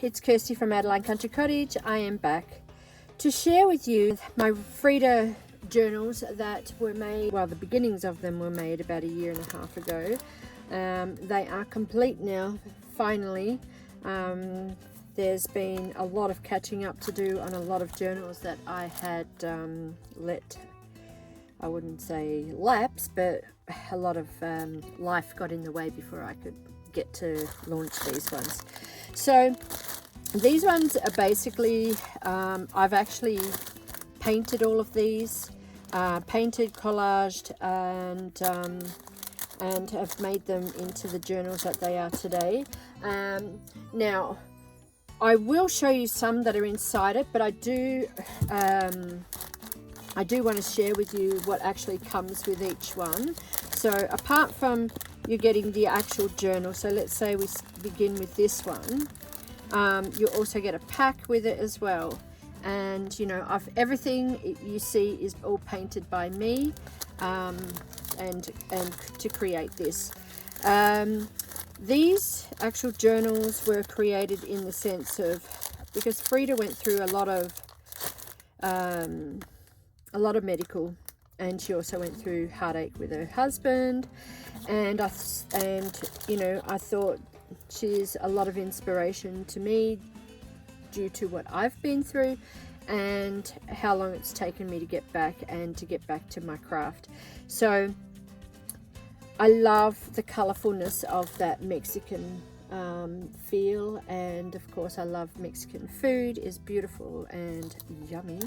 it's Kirsty from Adeline Country Cottage. I am back to share with you my Frida journals that were made, well, the beginnings of them were made about 1.5 years ago. They are complete now, finally. There's been a lot of catching up to do on a lot of journals that I had let, I wouldn't say lapse, but a lot of life got in the way before I could get to launch these ones. So these ones are basically, I've actually painted all of these, painted, collaged, and have made them into the journals that they are today. Now, I will show you some that are inside it, but I do want to share with you what actually comes with each one. So apart from you getting the actual journal, so let's say we begin with this one, you also get a pack with it as well. And you know, everything you see is all painted by me, and to create this. These actual journals were created in the sense of, because Frida went through a lot of medical, and she also went through heartache with her husband, and you know, I thought she's a lot of inspiration to me due to what I've been through and how long it's taken me to get back to my craft. So I love the colorfulness of that Mexican feel, and of course I love Mexican food. Is beautiful and yummy,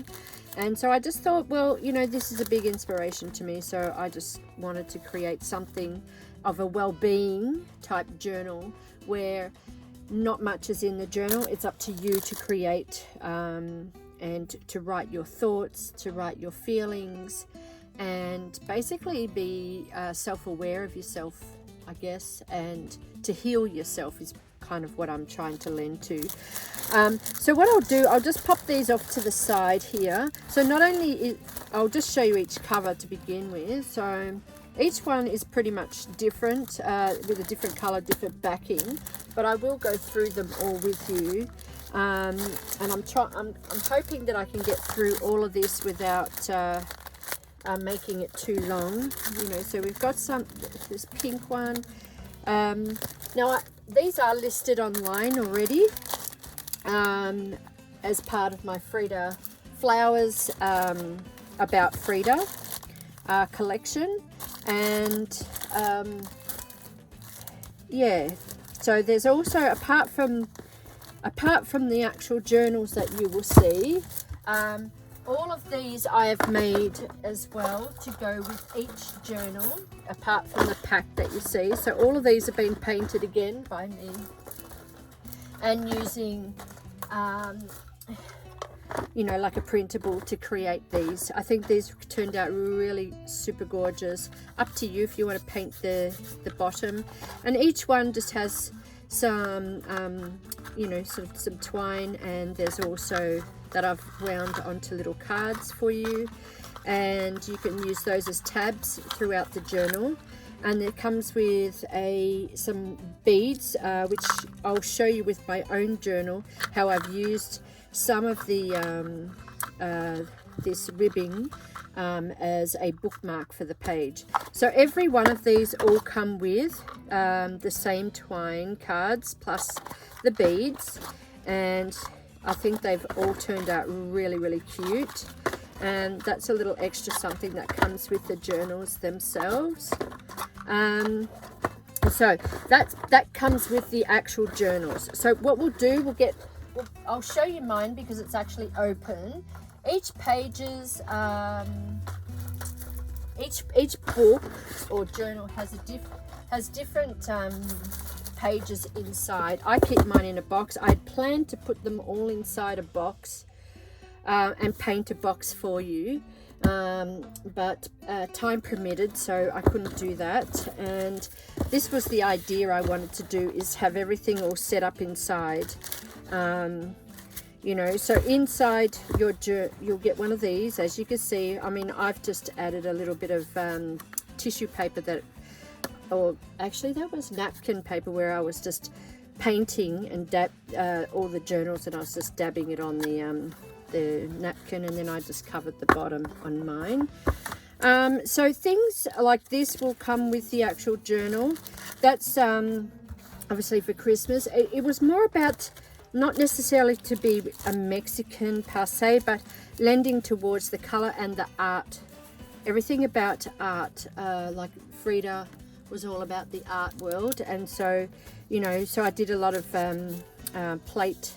and so I just thought, well, you know, this is a big inspiration to me, so I just wanted to create something of a well-being type journal where not much is in the journal. It's up to you to create and to write your thoughts, to write your feelings, and basically be self-aware of yourself, I guess, and to heal yourself is kind of what I'm trying to lend to. So what I'll do, I'll just pop these off to the side here. So not only I'll just show you each cover to begin with. So each one is pretty much different, with a different color, different backing, but I will go through them all with you. And I'm hoping that I can get through all of this without making it too long, you know. So we've got this pink one. Now these are listed online already as part of my Frida Flowers about Frida collection, and yeah, so there's also, apart from the actual journals that you will see, all of these I have made as well to go with each journal, apart from the pack that you see. So all of these have been painted again by me, and using you know, like a printable to create these. I think these turned out really super gorgeous. Up to you if you want to paint the bottom, and each one just has some you know, sort of some twine, and there's also that I've wound onto little cards for you, and you can use those as tabs throughout the journal. And it comes with some beads, which I'll show you with my own journal how I've used some of the this ribbing as a bookmark for the page. So every one of these all come with the same twine cards plus the beads, and I think they've all turned out really, really cute. And that's a little extra something that comes with the journals themselves. So that comes with the actual journals. So what we'll do, I'll show you mine because it's actually open. Each pages, each book or journal has different pages inside. I keep mine in a box. I'd planned to put them all inside a box and paint a box for you, but time permitted, so I couldn't do that. And this was the idea I wanted to do, is have everything all set up inside. You know, so inside you'll get one of these, as you can see. I mean, I've just added a little bit of tissue paper or actually that was napkin paper, where I was just painting and all the journals, and I was just dabbing it on the napkin, and then I just covered the bottom on mine. So things like this will come with the actual journal. That's obviously for Christmas. It was more about not necessarily to be a Mexican per se, but lending towards the color and the art. Everything about art, like Frida was all about the art world, and so, you know, so I did a lot of plate,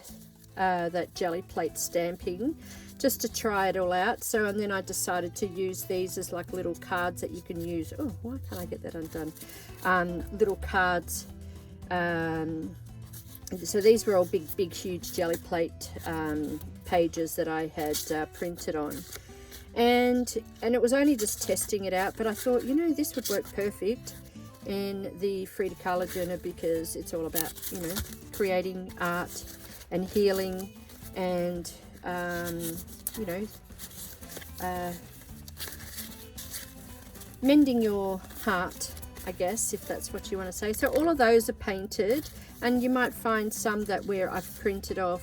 that jelly plate stamping, just to try it all out. So, and then I decided to use these as like little cards that you can use. Oh, why can't I get that undone? Little cards. So these were all big, huge jelly plate pages that I had printed on. And it was only just testing it out, but I thought, you know, this would work perfect in the Frida Color Journal, because it's all about, you know, creating art and healing and, you know, mending your heart, I guess, if that's what you want to say. So all of those are painted, and you might find some that where I've printed off,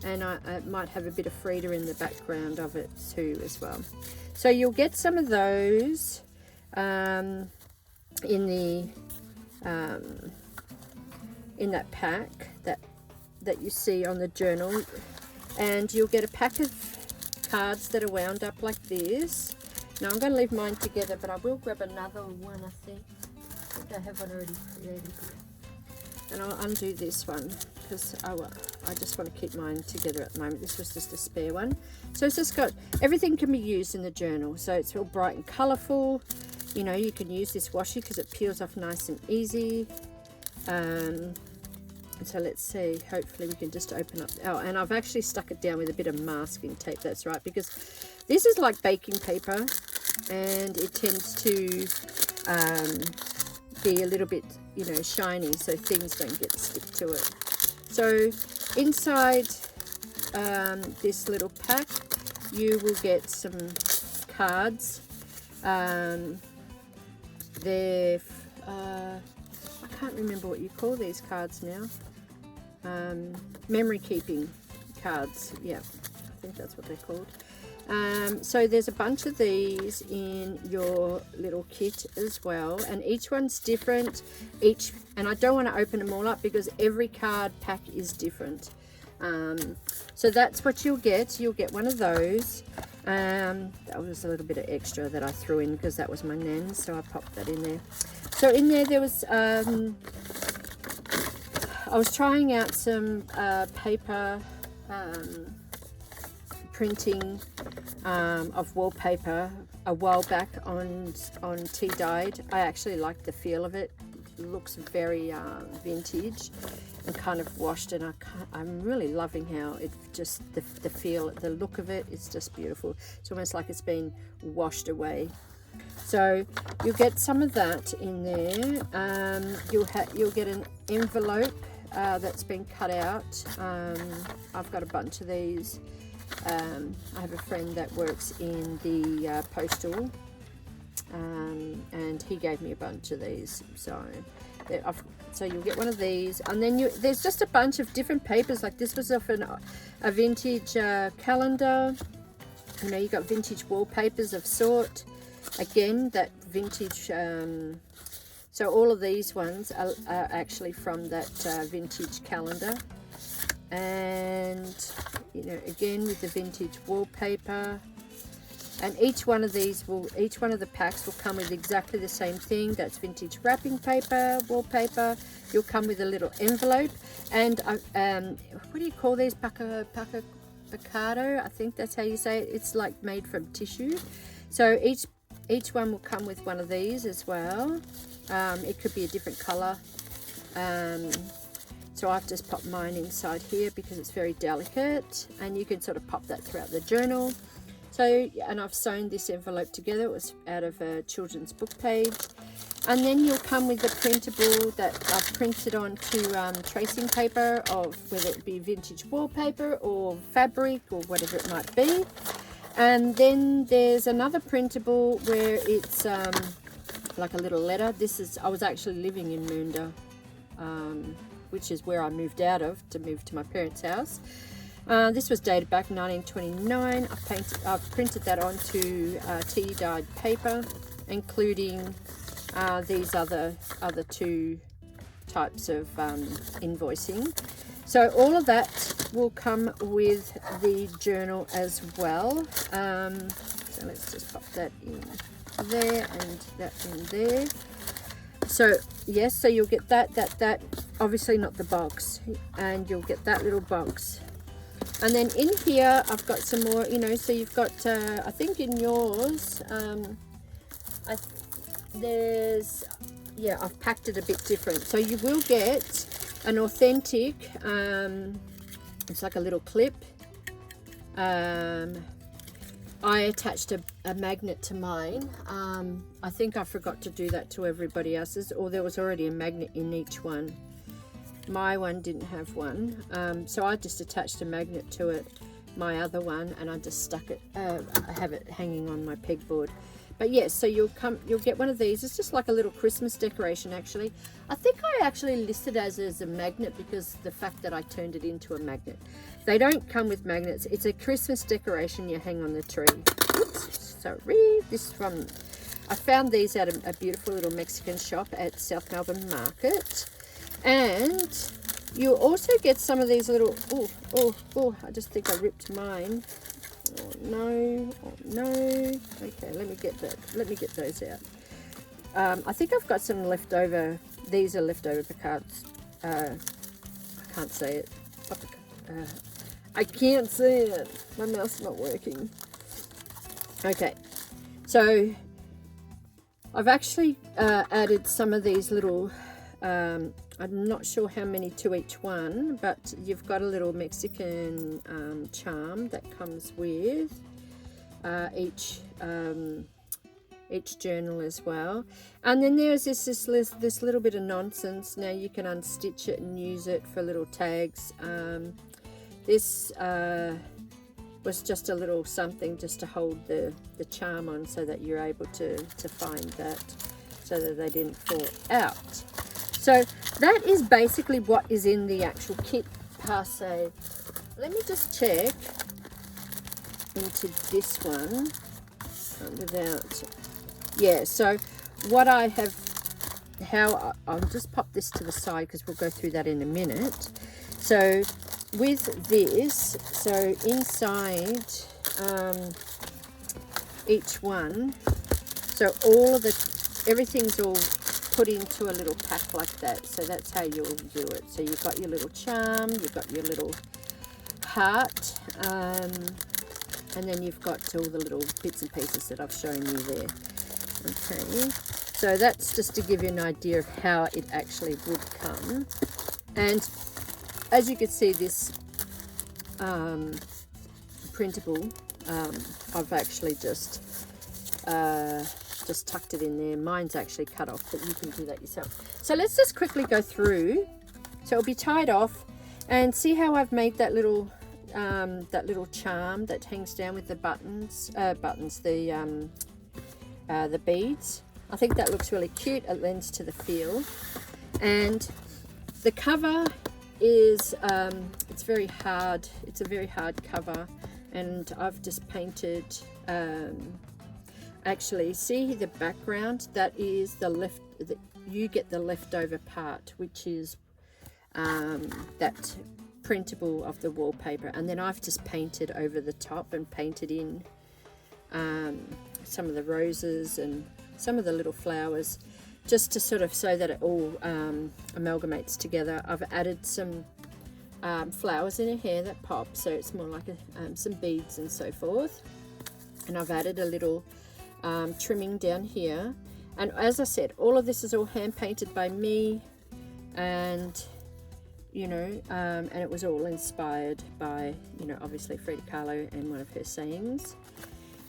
and I might have a bit of Frida in the background of it too as well. So you'll get some of those in that pack that you see on the journal, and you'll get a pack of cards that are wound up like this. Now I'm going to leave mine together, but I will grab another one. I think I have one already created, and I'll undo this one because I just want to keep mine together at the moment. This was just a spare one. So it's just got, everything can be used in the journal. So it's all bright and colourful. You know, you can use this washi because it peels off nice and easy. So let's see, hopefully we can just open up. Oh, and I've actually stuck it down with a bit of masking tape. That's right, because this is like baking paper, and it tends to be a little bit, you know, shiny, so things don't stick to it. So inside this little pack, you will get some cards. They're I can't remember what you call these cards now. Memory keeping cards. Yeah, I think that's what they're called. So there's a bunch of these in your little kit as well, and each one's different. And I don't want to open them all up because every card pack is different. So that's what you'll get. You'll get one of those. That was a little bit of extra that I threw in because that was my nan's, so I popped that in there. So in there was I was trying out some paper printing of wallpaper a while back on tea dyed. I actually like the feel of it. It looks very vintage and kind of washed, and I'm really loving how it just, the feel, the look of it is just beautiful. It's almost like it's been washed away. So you'll get some of that in there. You'll get an envelope that's been cut out. I've got a bunch of these. I have a friend that works in the postal, and he gave me a bunch of these. So you'll get one of these, and then there's just a bunch of different papers. Like this was off a vintage calendar. You know, you got vintage wallpapers of sort. Again, that vintage. So all of these ones are actually from that vintage calendar. And you know, again with the vintage wallpaper, and each one of the packs will come with exactly the same thing. That's vintage wrapping paper, wallpaper. You'll come with a little envelope, and what do you call these? Picado, I think that's how you say it. It's like made from tissue. So each one will come with one of these as well. It could be a different color. So I've just popped mine inside here because it's very delicate, and you can sort of pop that throughout the journal. So, and I've sewn this envelope together. It was out of a children's book page. And then you'll come with the printable that I've printed onto tracing paper, of whether it be vintage wallpaper or fabric or whatever it might be. And then there's another printable where it's like a little letter. I was actually living in Moonda which is where I moved out of to move to my parents' house. This was dated back 1929. I've printed that onto tea dyed paper, including these other two types of invoicing. So all of that will come with the journal as well. So let's just pop that in there and that in there. So yes, so you'll get that, obviously not the box, and you'll get that little box. And then in here I've got some more, you know, so you've got I think in yours I've packed it a bit different. So you will get an authentic, it's like a little clip. I attached a magnet to mine. I think I forgot to do that to everybody else's, or there was already a magnet in each one. My one didn't have one, so I just attached a magnet to it, my other one, and I just stuck it, I have it hanging on my pegboard. But yes, so you'll get one of these. It's just like a little Christmas decoration, actually. I think I actually listed as a magnet because the fact that I turned it into a magnet. They don't come with magnets. It's a Christmas decoration you hang on the tree. Oops, sorry. This is from, I found these at a beautiful little Mexican shop at South Melbourne Market. And you'll also get some of these little, I just think I ripped mine. Oh no, oh no. Okay, let me get those out. I think I've got some leftover, these are leftover cards. I can't say it. I can't see it. My mouth's not working. Okay, so I've actually added some of these little, I'm not sure how many to each one, but you've got a little Mexican charm that comes with each journal as well. And then there's this little bit of nonsense. Now you can unstitch it and use it for little tags. This was just a little something just to hold the charm on, so that you're able to find that, so that they didn't fall out. So that is basically what is in the actual kit per se. Let me just check into this one without, yeah, so what I have, I'll just pop this to the side because we'll go through that in a minute. So with this, so inside each one, so all of everything's all put into a little pack like that. So that's how you'll do it. So you've got your little charm, you've got your little heart, and then you've got all the little bits and pieces that I've shown you there. Okay, so that's just to give you an idea of how it actually would come. And as you can see, this printable, I've actually just tucked it in there. Mine's actually cut off, but you can do that yourself. So let's just quickly go through. So it'll be tied off, and see how I've made that little charm that hangs down with the the beads. I think that looks really cute. It lends to the feel. And the cover is it's very hard. It's a very hard cover, and I've just painted. Actually, see the background, that is you get the leftover part, which is that printable of the wallpaper, and then I've just painted over the top and painted in some of the roses and some of the little flowers, just to sort of so that it all amalgamates together. I've added some flowers in her hair that pop, so it's more like some beads and so forth, and I've added a little trimming down here. And as I said, all of this is all hand painted by me, and you know, and it was all inspired by, you know, obviously Frida Kahlo and one of her sayings.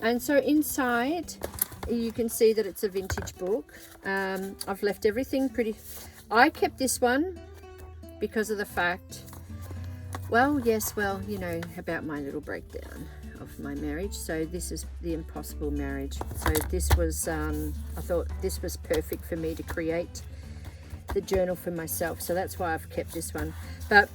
And so inside you can see that it's a vintage book. I've left everything pretty, I kept this one because of the fact, well, you know about my little breakdown of my marriage. So this is the impossible marriage. So this was I thought this was perfect for me to create the journal for myself, so that's why I've kept this one. But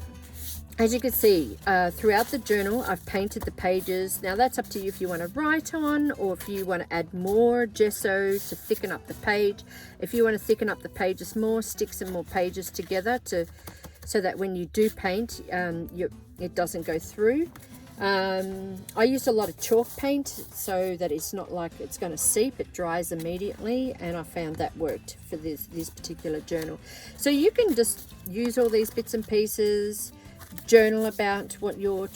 as you can see, throughout the journal, I've painted the pages. Now that's up to you if you want to write on, or if you want to add more gesso to thicken up the page. If you want to thicken up the pages more, stick some more pages together so that when you do paint, it doesn't go through. I used a lot of chalk paint so that it's not like it's going to seep, it dries immediately, and I found that worked for this particular journal. So you can just use all these bits and pieces, journal about what your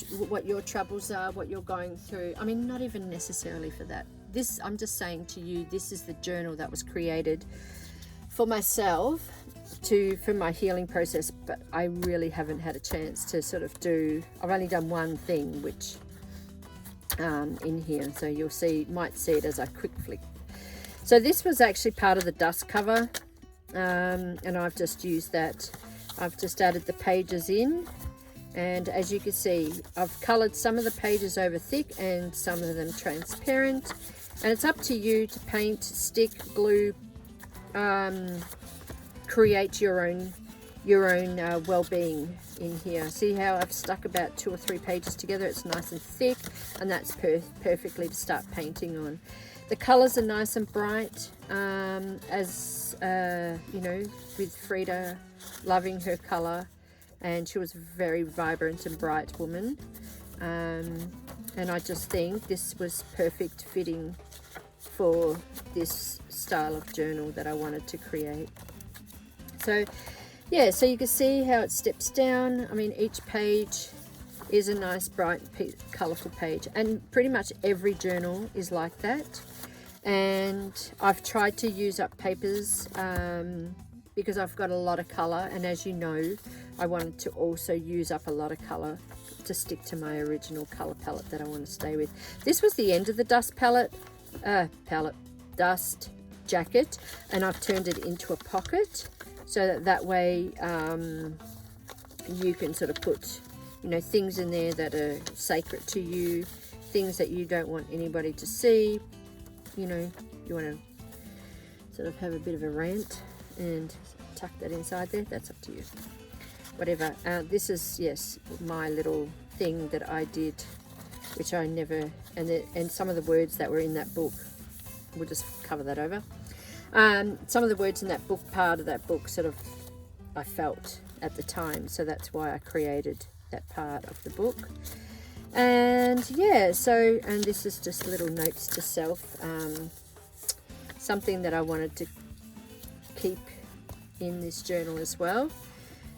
troubles are, what you're going through. I mean, not even necessarily for that. This, I'm just saying to you, this is the journal that was created for myself for my healing process, but I really haven't had a chance to sort of I've only done one thing, which in here, so you'll might see it as I quick flick. So this was actually part of the dust cover, and I've just used that. I've just added the pages in, and as you can see, I've colored some of the pages over thick and some of them transparent, and it's up to you to paint, stick, glue, create your own well-being in here. See how I've stuck about 2 or 3 pages together? It's nice and thick, and that's perfectly to start painting on. The colors are nice and bright, as you know, with Frida loving her color, and she was a very vibrant and bright woman, and I just think this was perfect fitting for this style of journal that I wanted to create. So yeah, so you can see how it steps down. I mean, each page is a nice bright colorful page, and pretty much every journal is like that. And I've tried to use up papers because I've got a lot of color, and as you know, I wanted to also use up a lot of color to stick to my original color palette that I want to stay with. This was the end of the dust dust jacket, and I've turned it into a pocket, so that way you can sort of put, you know, things in there that are sacred to you, things that you don't want anybody to see. You know, you want to sort of have a bit of a rant and tuck that inside there. That's up to you. Whatever. This is, yes, my little thing that I did, which I never, and some of the words that were in that book, we'll just cover that over. Some of the words in that book, part of that book, sort of I felt at the time, so that's why I created that part of the book. And yeah, so, and this is just little notes to self, something that I wanted to keep in this journal as well,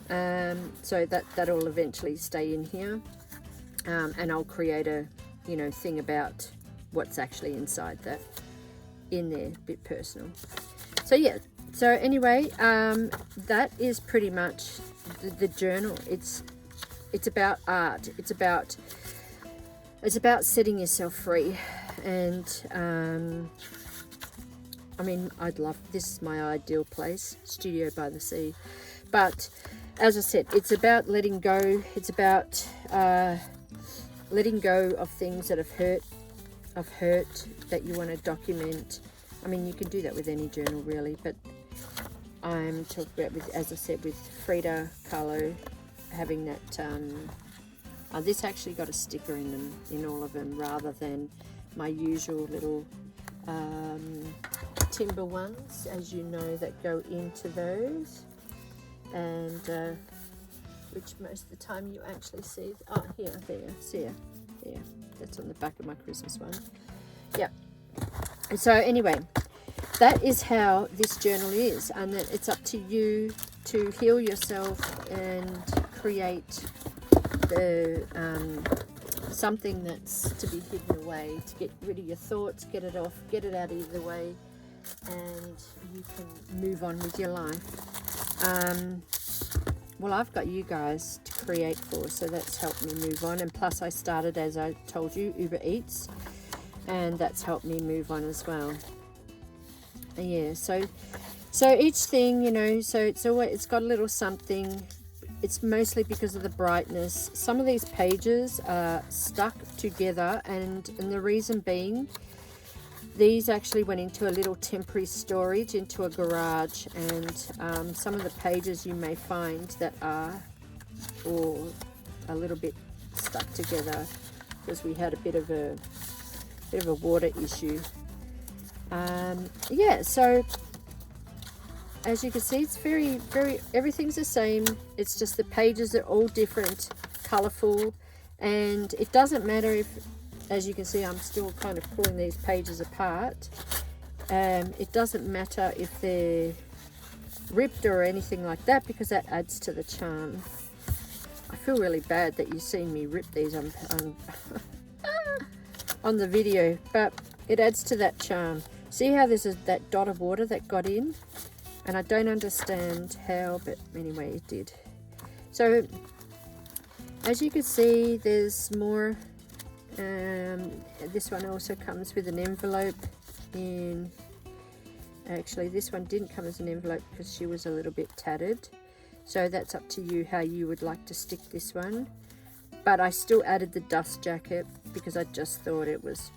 so that'll eventually stay in here, and I'll create a, you know, thing about what's actually inside that in there, a bit personal. So yeah, so anyway, that is pretty much the journal. It's about art, it's about setting yourself free, and I mean, I'd love, this is my ideal place, studio by the sea, but as I said, it's about letting go. It's about letting go of things that have hurt that you want to document. I mean, you can do that with any journal really, but I'm talking about, with, as I said, with Frida Kahlo, having that this actually got a sticker in them, in all of them, rather than my usual little timber ones, as you know, that go into those, and which most of the time you actually see. Oh, here, there, that's on the back of my Christmas one. Yeah. So anyway, that is how this journal is, and that it's up to you to heal yourself and create the something that's to be hidden away, to get rid of your thoughts, get it off, get it out either way, and you can move on with your life. Well, I've got you guys to create for, so that's helped me move on, and plus I started, as I told you, Uber Eats, and that's helped me move on as well. Yeah, so each thing, you know, so it's got a little something. It's mostly because of the brightness. Some of these pages are stuck together, and the reason being, these actually went into a little temporary storage into a garage, and some of the pages you may find that are all a little bit stuck together because we had a bit of a water issue. Yeah, so as you can see, it's very everything's the same. It's just the pages are all different, colorful, and it doesn't matter if, as you can see, I'm still kind of pulling these pages apart. It doesn't matter if they're ripped or anything like that, because that adds to the charm. I feel really bad that you've seen me rip these on on the video, but it adds to that charm. See how there's that dot of water that got in? And I don't understand how, but anyway, it did. So as you can see, there's more. This one also comes with an envelope in. Actually, this one didn't come as an envelope because she was a little bit tattered. So that's up to you how you would like to stick this one. But I still added the dust jacket because I just thought it was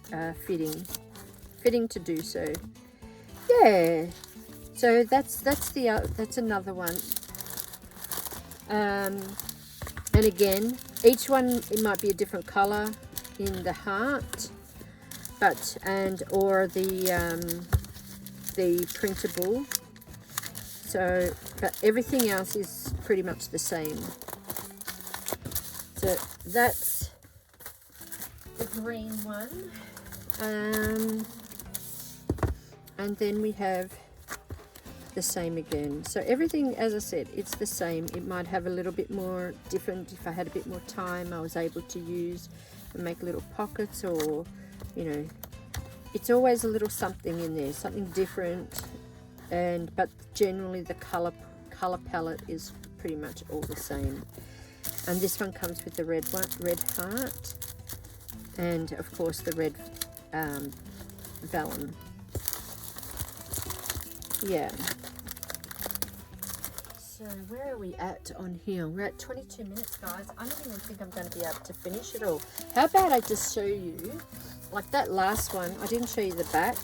fitting to do so. Yeah. So that's another one. And again, each one, it might be a different color in the heart, but or the printable. So, but everything else is pretty much the same. So that's the green one. And then we have the same again. So everything, as I said, it's the same. It might have a little bit more different. If I had a bit more time, I was able to use and make little pockets, or you know, it's always a little something in there, something different. But generally the color palette is pretty much all the same. And this one comes with the red heart, and of course the red vellum. Yeah. So where are we at on here? We're at 22 minutes, guys. I don't even think I'm going to be able to finish it all. How about I just show you, like that last one, I didn't show you the back.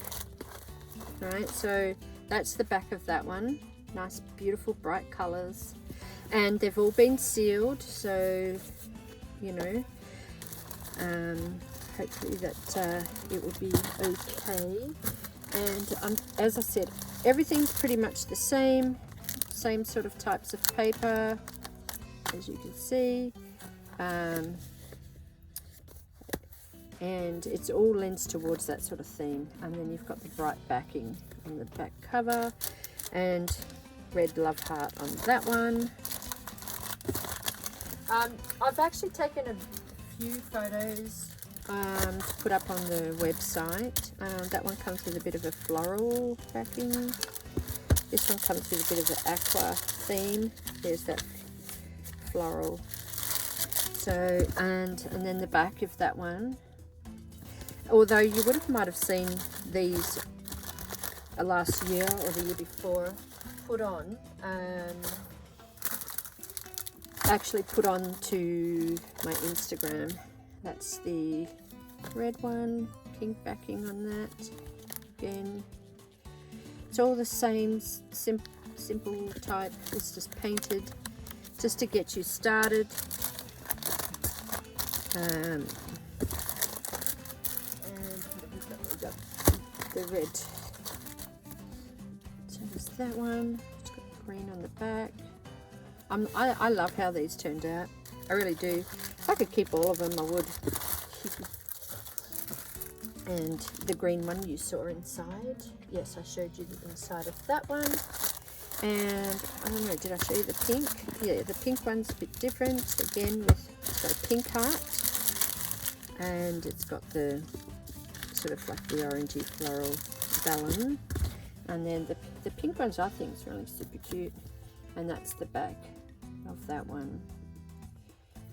Right, so that's the back of that one. Nice, beautiful, bright colors. And they've all been sealed, so, you know, hopefully that it will be okay. And as I said, everything's pretty much the same sort of types of paper, as you can see, and it's all lends towards that sort of theme. And then you've got the bright backing on the back cover, and red love heart on that one. I've actually taken a few photos to put up on the website. That one comes with a bit of a floral backing. This one comes with a bit of an aqua theme. There's that floral. So, and then the back of that one. Although you might have seen these last year or the year before, put on, actually put on to my Instagram. That's the red one, pink backing on that. Again, it's all the same, simple type. It's just painted just to get you started. And we've got the red. So there's that one. It's got green on the back. I love how these turned out. I really do. If I could keep all of them, I would. And the green one you saw inside. Yes, I showed you the inside of that one. And I don't know, did I show you the pink? Yeah, the pink one's a bit different. Again, it's got a pink heart. And it's got the sort of like the orangey floral vellum. And then the pink ones I think is really super cute. And that's the back of that one.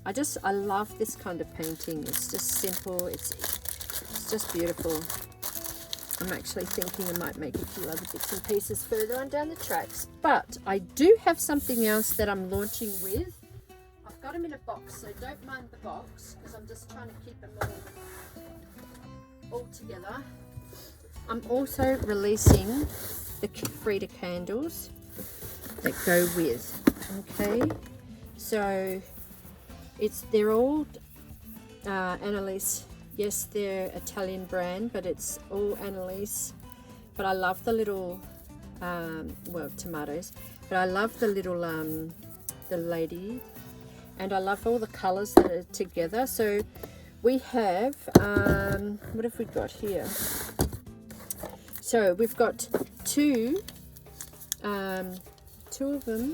I love this kind of painting. It's just simple. It's just beautiful. I'm actually thinking I might make a few other bits and pieces further on down the tracks. But I do have something else that I'm launching with. I've got them in a box, so don't mind the box because I'm just trying to keep them all together. I'm also releasing the Frida candles that go with. Okay, so they're all Annalise. Yes, they're Italian brand, but it's all Annalise. But I love the little well, tomatoes, but I love the little the lady, and I love all the colors that are together. So we have what have we got here? So we've got two of them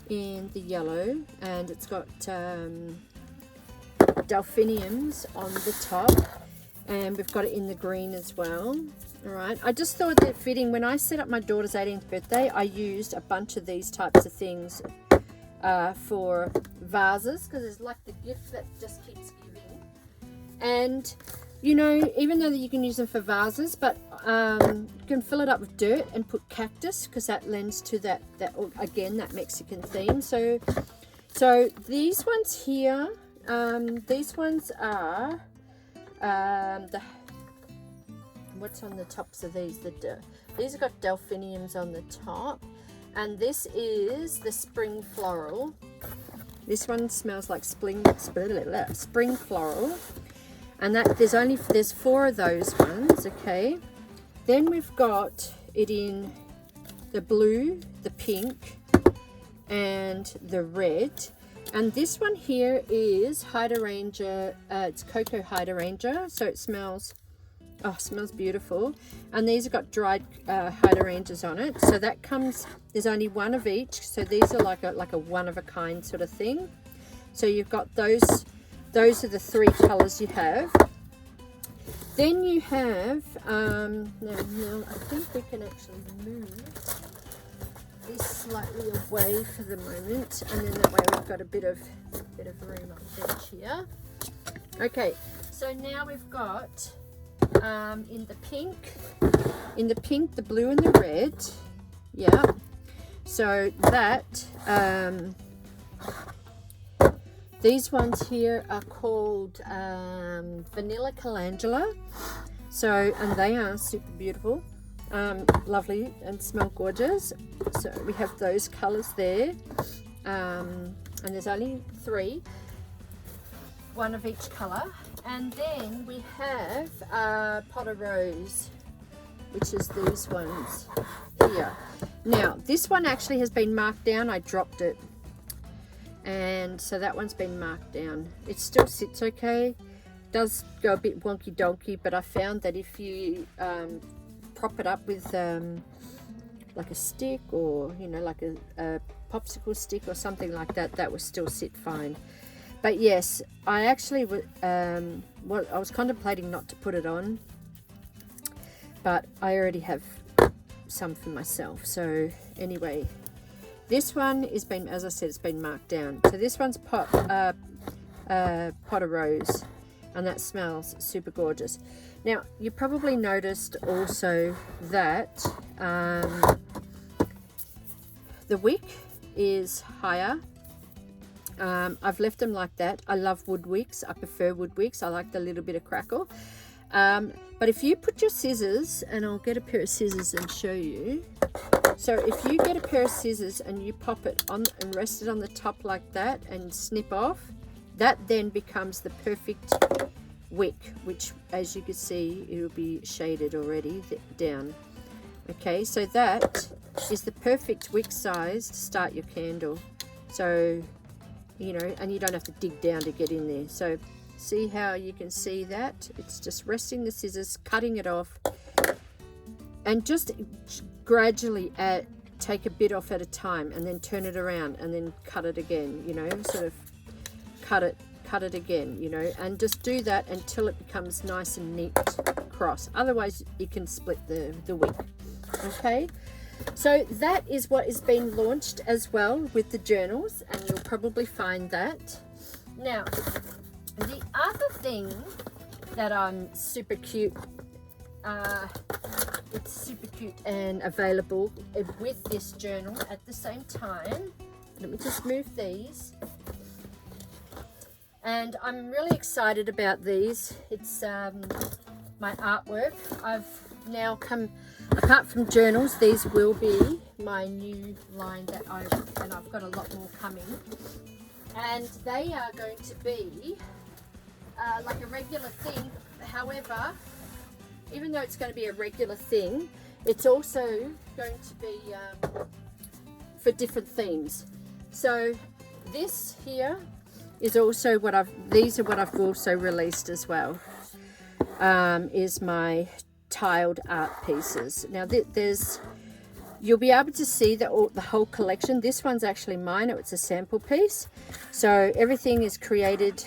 in the yellow, and it's got delphiniums on the top, and we've got it in the green as well. All right, I just thought that fitting. When I set up my daughter's 18th birthday, I used a bunch of these types of things for vases, because it's like the gift that just keeps giving. And you know, even though you can use them for vases, but you can fill it up with dirt and put cactus, because that lends to that again, that Mexican theme. So these ones here, these ones are what's on the tops of these? These have got delphiniums on the top, and this is the spring floral. This one smells like spring floral, and that there's 4 of those ones. Okay, then we've got it in the blue, the pink, and the red. And this one here is hydrangea. It's cocoa hydrangea, so it smells beautiful. And these have got dried hydrangeas on it, so that comes, there's only 1 of each, so these are like a one of a kind sort of thing. So you've got those are the 3 colors you have. Then you have now I think we can actually move this slightly away for the moment, and then that way we've got a bit of room on the edge here. Okay, so now we've got in the pink, the blue, and the red. Yeah, so that these ones here are called vanilla calendula. So, and they are super beautiful, lovely, and smell gorgeous. So we have those colors there, and there's only 3, 1 of each color. And then we have pot of rose, which is these ones here. Now this one actually has been marked down. I dropped it, and so that one's been marked down. It still sits okay, does go a bit wonky donkey, but I found that if you prop it up with like a stick, or you know, like a popsicle stick or something like that, that will still sit fine. But yes, I actually I was contemplating not to put it on, but I already have some for myself. So anyway, this one has been, as I said, it's been marked down. So this one's pot of rose, and that smells super gorgeous. Now you probably noticed also that the wick is higher. I've left them like that. I love wood wicks. I prefer wood wicks. I like the little bit of crackle. But if you put your scissors, and I'll get a pair of scissors and show you. So if you get a pair of scissors and you pop it on and rest it on the top like that and snip off, that then becomes the perfect wick, which as you can see, it'll be shaded already down. Okay, so that is the perfect wick size to start your candle. So, you know, and you don't have to dig down to get in there. So see how you can see that? It's just resting the scissors, cutting it off, and just gradually take a bit off at a time, and then turn it around, and then cut it again, you know, sort of cut it again, you know, and just do that until it becomes nice and neat across. Otherwise you can split the wick. Okay, so that is what is being launched as well with the journals, and you'll probably find that. Now the other thing that I'm super cute, it's super cute and available with this journal at the same time. Let me just move these. And I'm really excited about these. It's my artwork. I've now come, apart from journals, these will be my new line that I've got a lot more coming, and they are going to be like a regular thing. However, even though it's going to be a regular thing, it's also going to be for different themes. So this here is also what these are what I've also released as well, is my tiled art pieces. Now you'll be able to see the whole collection. This one's actually mine. It's a sample piece, so everything is created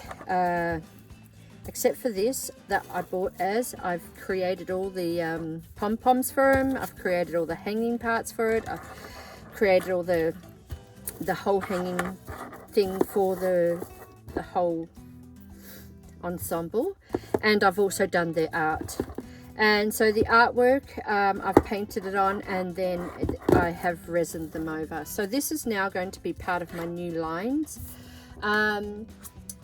except for this that I bought as. I've created all the pom-poms for them. I've created all the hanging parts for it. I've created all the whole hanging thing for the whole ensemble, and I've also done the art. And so the artwork, I've painted it on, and then I have resined them over. So this is now going to be part of my new lines.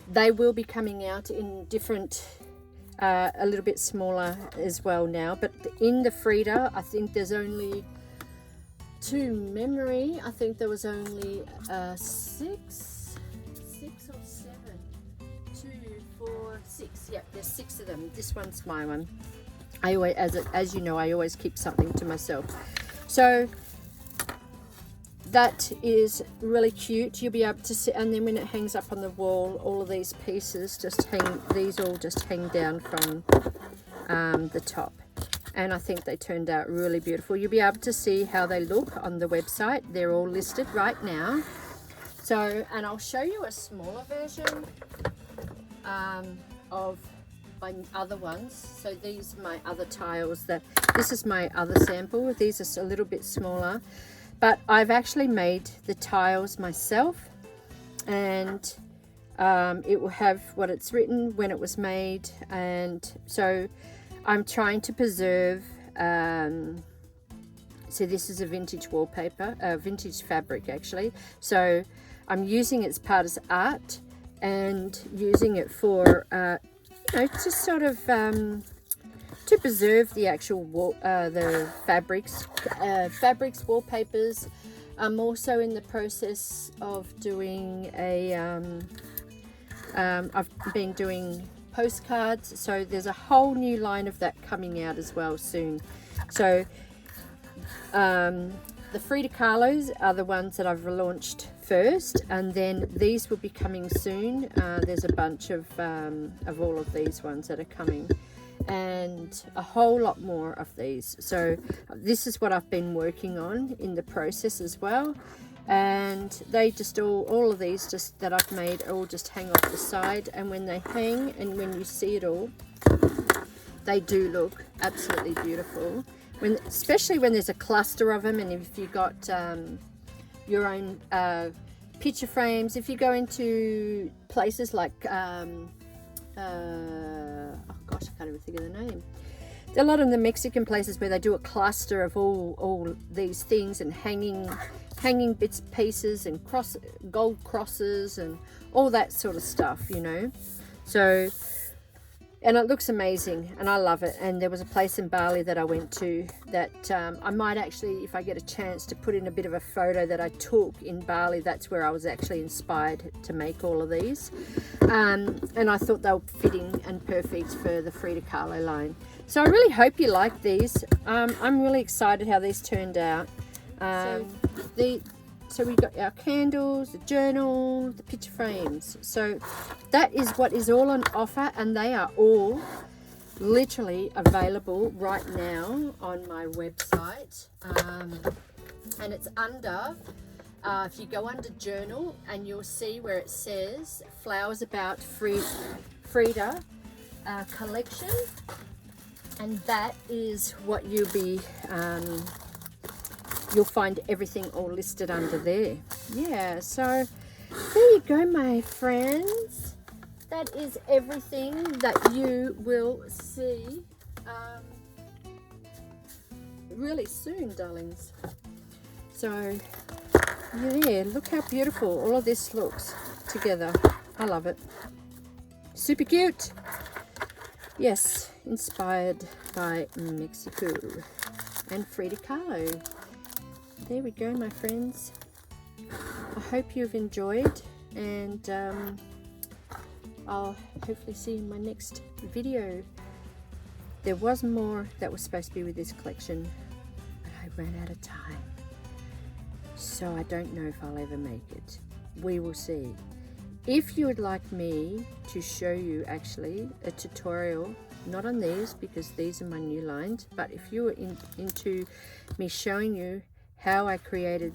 They will be coming out in different, a little bit smaller as well now. But in the Frida, I think there's only, to memory, I think there was only 6 or 7. 2, 4, 6. Yep, there's 6 of them. This one's my one. I always, as you know, I always keep something to myself. So that is really cute. You'll be able to see, and then when it hangs up on the wall, all of these pieces just hang. These all just hang down from the top, and I think they turned out really beautiful. You'll be able to see how they look on the website. They're all listed right now. So, and I'll show you a smaller version of my other ones. So these are my other tiles. This is my other sample. These are a little bit smaller, but I've actually made the tiles myself, and it will have what it's written, when it was made, and so I'm trying to preserve. So this is a vintage wallpaper, vintage fabric actually. So I'm using it as part of art, and using it for you know, to sort of to preserve the actual the fabrics, wallpapers. I'm also in the process of doing a I've been doing postcards, so there's a whole new line of that coming out as well soon. So the Frida Kahlos are the ones that I've relaunched first, and then these will be coming soon. There's a bunch of all of these ones that are coming, and a whole lot more of these. So this is what I've been working on in the process as well, and they just all of these just that I've made all just hang off the side, and when they hang and when you see it all, they do look absolutely beautiful. Especially when there's a cluster of them, and if you've got your own picture frames. If you go into places like oh gosh, I can't even think of the name. A lot of the Mexican places where they do a cluster of all these things, and hanging bits, pieces, and gold crosses, and all that sort of stuff, you know. So, and it looks amazing, and I love it. And there was a place in Bali that I went to that I might actually, if I get a chance, to put in a bit of a photo that I took in Bali. That's where I was actually inspired to make all of these. And I thought they were fitting and perfect for the Frida Kahlo line. So I really hope you like these. I'm really excited how these turned out. So we got our candles, the journal, the picture frames. So that is what is all on offer, and they are all literally available right now on my website. And it's under, if you go under journal, and you'll see where it says Flowers About Frida Collection, and that is what you'll be you'll find everything all listed under there. Yeah, so there you go, my friends. That is everything that you will see really soon, darlings. So yeah, look how beautiful all of this looks together. I love it. Super cute. Yes, inspired by Mexico and Frida Kahlo. There we go, my friends. I hope you've enjoyed, and I'll hopefully see you in my next video. There was more that was supposed to be with this collection, but I ran out of time, so I don't know if I'll ever make it. We will see. If you would like me to show you actually a tutorial, not on these because these are my new lines, but if you were into me showing you how I created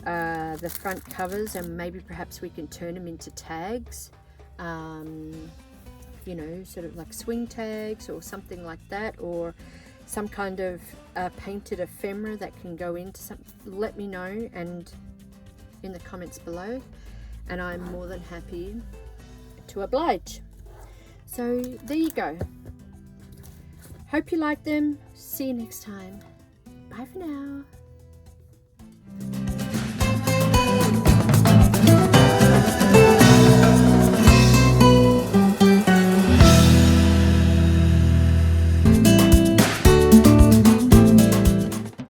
the front covers, and maybe perhaps we can turn them into tags, you know, sort of like swing tags or something like that, or some kind of painted ephemera that can go into something, let me know and in the comments below, and I'm more than happy to oblige. So there you go. Hope you like them. See you next time. Bye for now.